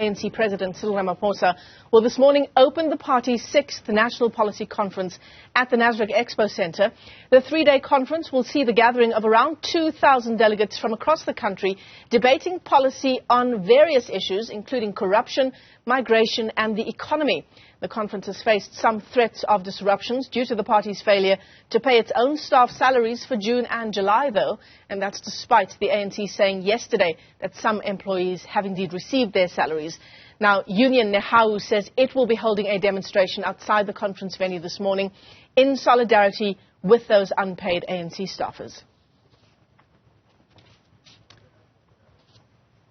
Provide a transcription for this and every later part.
ANC President Cyril Ramaphosa will this morning open the party's 6th National Policy Conference at the Nasrec Expo Centre. The three-day conference will see the gathering of around 2,000 delegates from across the country debating policy on various issues, including corruption, migration and the economy. The conference has faced some threats of disruptions due to the party's failure to pay its own staff salaries for June and July, though, and that's despite the ANC saying yesterday that some employees have indeed received their salaries. Now, Union NEHAWU says it will be holding a demonstration outside the conference venue this morning in solidarity with those unpaid ANC staffers.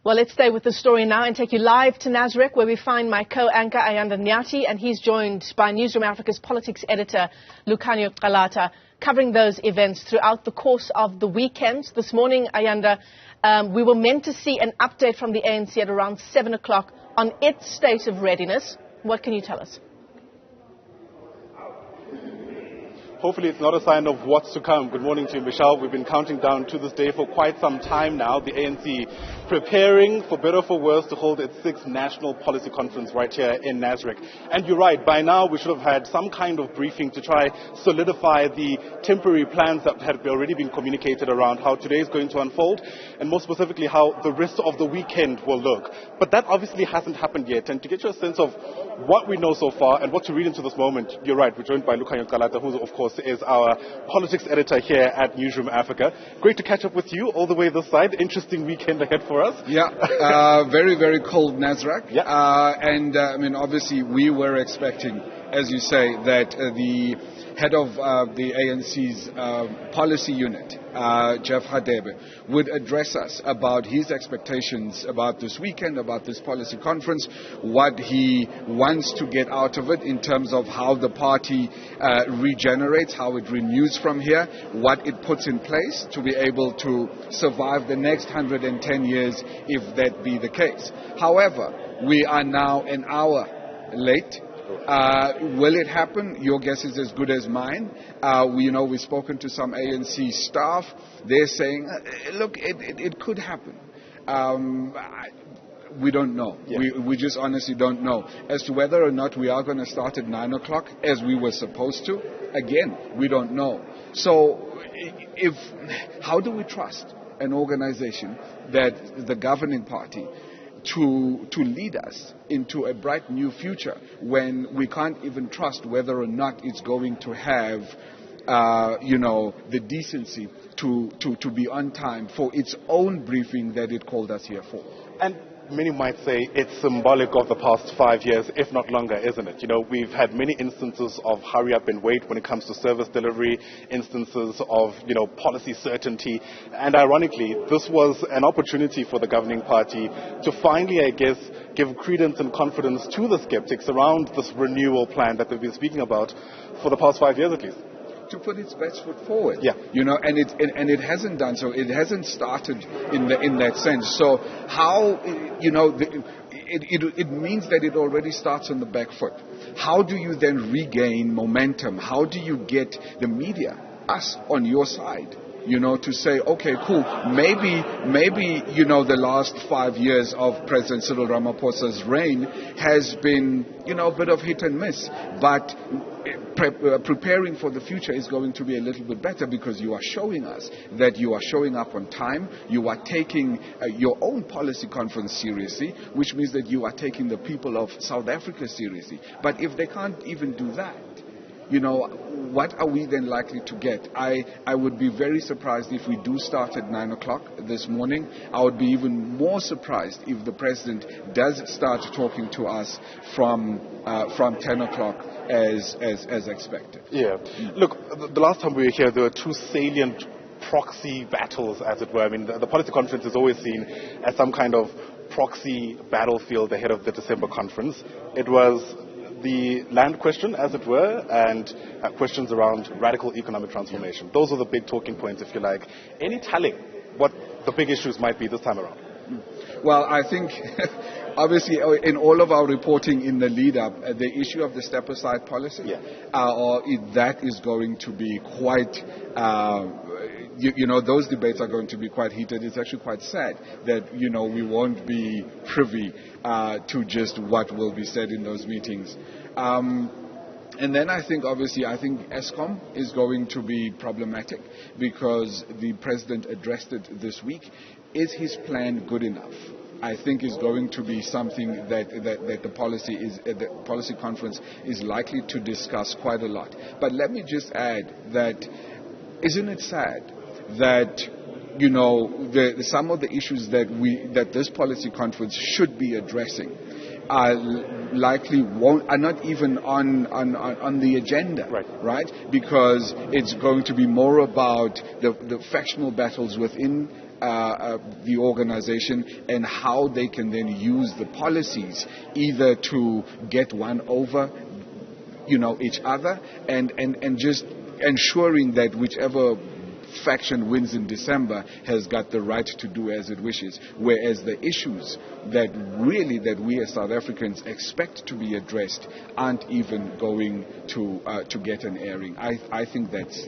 Well, let's stay with the story now and take you live to Nasrec, where we find my co-anchor Ayanda Nyathi, and he's joined by Newzroom Afrika's politics editor Lukhanyo Calata, covering those events throughout the course of the weekend. This morning, Ayanda, we were meant to see an update from the ANC at around 7 o'clock on its state of readiness. What can you tell us? Hopefully it's not a sign of what's to come. Good morning to you, Michelle. We've been counting down to this day for quite some time now. The ANC preparing, for better or for worse, to hold its 6th National Policy Conference right here in Nasrec. And you're right, by now we should have had some kind of briefing to try solidify the temporary plans that had already been communicated around how today is going to unfold, and more specifically how the rest of the weekend will look. But that obviously hasn't happened yet. And to get you a sense of what we know so far and what to read into this moment, you're right, we're joined by Lukhanyo Calata, who of course is our politics editor here at Newzroom Afrika. Great to catch up with you all the way this side. Interesting weekend ahead for us. Yeah, very, very cold Nasrec. Yeah. I mean, obviously we were expecting, as you say, that the head of the ANC's policy unit, Jeff Hadebe, would address us about his expectations about this weekend, about this policy conference, what he wants to get out of it in terms of how the party regenerates, how it renews from here, what it puts in place to be able to survive the next 110 years if that be the case. However, we are now an hour late. Will it happen? Your guess is as good as mine. We've spoken to some ANC staff. They're saying, look, it could happen. We don't know. Yeah. We just honestly don't know. As to whether or not we are going to start at 9 o'clock as we were supposed to, again, we don't know. So how do we trust an organization that the governing party to lead us into a bright new future when we can't even trust whether or not it's going to have the decency to be on time for its own briefing that it called us here for? And many might say it's symbolic of the past 5 years, if not longer, isn't it? You know, we've had many instances of hurry up and wait when it comes to service delivery, instances of, policy certainty. And ironically, this was an opportunity for the governing party to finally, I guess, give credence and confidence to the skeptics around this renewal plan that they've been speaking about for the past 5 years at least. To put its best foot forward, yeah. And it hasn't done so. It hasn't started in that sense. So how, it means that it already starts on the back foot. How do you then regain momentum? How do you get the media, us, on your side? To say, okay, cool, maybe, the last 5 years of President Cyril Ramaphosa's reign has been, a bit of hit and miss, but preparing for the future is going to be a little bit better because you are showing us that you are showing up on time, you are taking your own policy conference seriously, which means that you are taking the people of South Africa seriously. But if they can't even do that, what are we then likely to get? I would be very surprised if we do start at 9 o'clock this morning. I would be even more surprised if the president does start talking to us from 10 o'clock as expected. Yeah. Look, the last time we were here, there were two salient proxy battles, as it were. I mean, the policy conference is always seen as some kind of proxy battlefield ahead of the December conference. It was the land question, as it were, and questions around radical economic transformation. Those are the big talking points, if you like. Any telling what the big issues might be this time around? Well, I think, obviously, in all of our reporting in the lead-up, the issue of the step-aside policy, that is going to be quite those debates are going to be quite heated. It's actually quite sad that, we won't be privy to just what will be said in those meetings. And then I think ESCOM is going to be problematic because the president addressed it this week. Is his plan good enough? I think is going to be something that the policy conference is likely to discuss quite a lot. But let me just add that, isn't it sad that some of the issues that this policy conference should be addressing are not even on the agenda, right? Because it's going to be more about the factional battles within the organization and how they can then use the policies either to get one over, each other and just ensuring that whichever faction wins in December has got the right to do as it wishes, whereas the issues that we as South Africans expect to be addressed aren't even going to get an airing. I think that's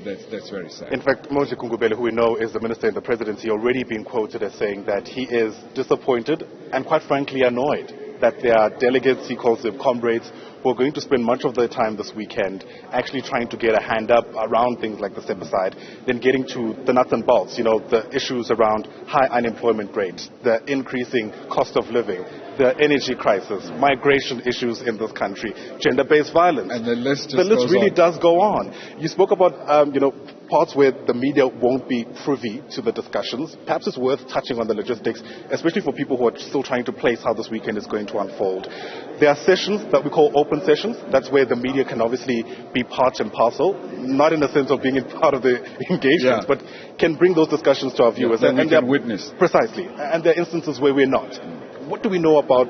very sad. In fact, Moses Kungubele, who we know is the minister in the presidency, already been quoted as saying that he is disappointed and quite frankly annoyed that there are delegates, he calls them comrades, who are going to spend much of their time this weekend actually trying to get a hand up around things like the set-aside, then getting to the nuts and bolts, the issues around high unemployment rates, the increasing cost of living, the energy crisis, migration issues in this country, gender-based violence. And the list really does go on. You spoke about, parts where the media won't be privy to the discussions. Perhaps it's worth touching on the logistics, especially for people who are still trying to place how this weekend is going to unfold. There are sessions that we call open sessions. That's where the media can obviously be part and parcel, not in the sense of being in part of the engagements, but can bring those discussions to our viewers. And we can witness. Precisely. And there are instances where we're not. What do we know about,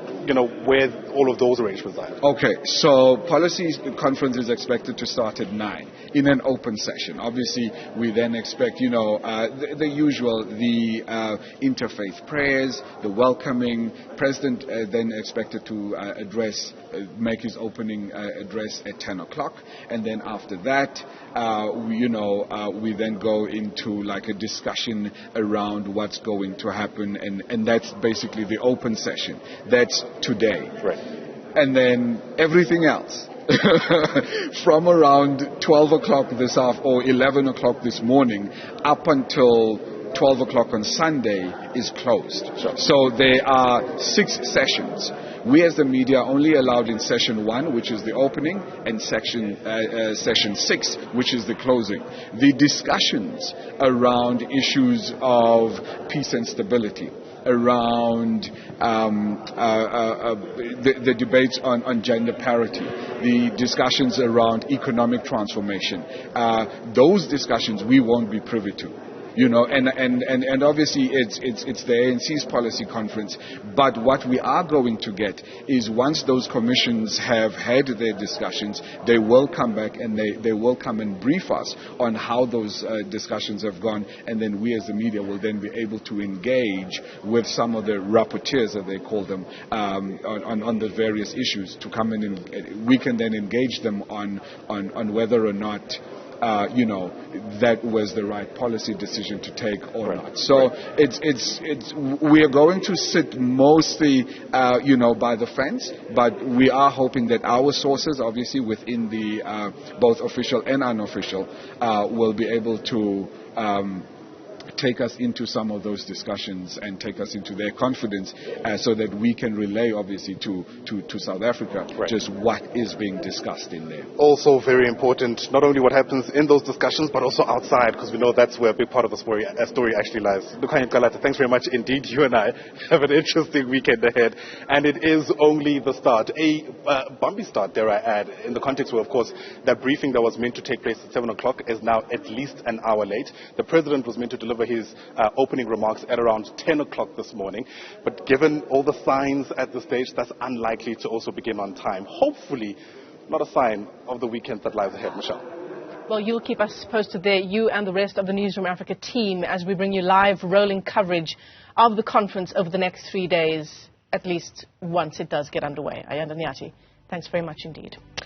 where all of those arrangements are? Okay, so policy conference is expected to start at 9 in an open session. Obviously, we then expect, the usual, the interfaith prayers, the welcoming. President then expected to make his opening address at 10 o'clock. And then after that, we then go into like a discussion around what's going to happen. And that's basically the open session. That's today. Right. And then everything else from around 12 o'clock this afternoon or 11 o'clock this morning up until 12 o'clock on Sunday is closed. Sure. So there are 6 sessions. We as the media are only allowed in session 1, which is the opening, and session 6, which is the closing. The discussions around issues of peace and stability, around the debates on gender parity, the discussions around economic transformation, those discussions we won't be privy to. And obviously it's the ANC's policy conference, but what we are going to get is once those commissions have had their discussions, they will come back and they will come and brief us on how those discussions have gone, and then we as the media will then be able to engage with some of the rapporteurs, as they call them, on the various issues to come in, and we can then engage them on whether or not that was the right policy decision to take or not. So we are going to sit mostly, by the fence, but we are hoping that our sources, obviously within the both official and unofficial, will be able to take us into some of those discussions and take us into their confidence so that we can relay, obviously, to South Africa just what is being discussed in there. Also very important, not only what happens in those discussions, but also outside, because we know that's where a big part of the story actually lies. Lukhanyo, Calata, thanks very much indeed. You and I have an interesting weekend ahead, and it is only the start. A bumpy start, dare I add, in the context where, of course, that briefing that was meant to take place at 7 o'clock is now at least an hour late. The president was meant to deliver his opening remarks at around 10 o'clock this morning. But given all the signs at this stage, that's unlikely to also begin on time. Hopefully, not a sign of the weekend that lies ahead, Michelle. Well, you'll keep us posted there, you and the rest of the Newzroom Afrika team, as we bring you live rolling coverage of the conference over the next 3 days, at least once it does get underway. Ayanda, Nyathi, thanks very much indeed.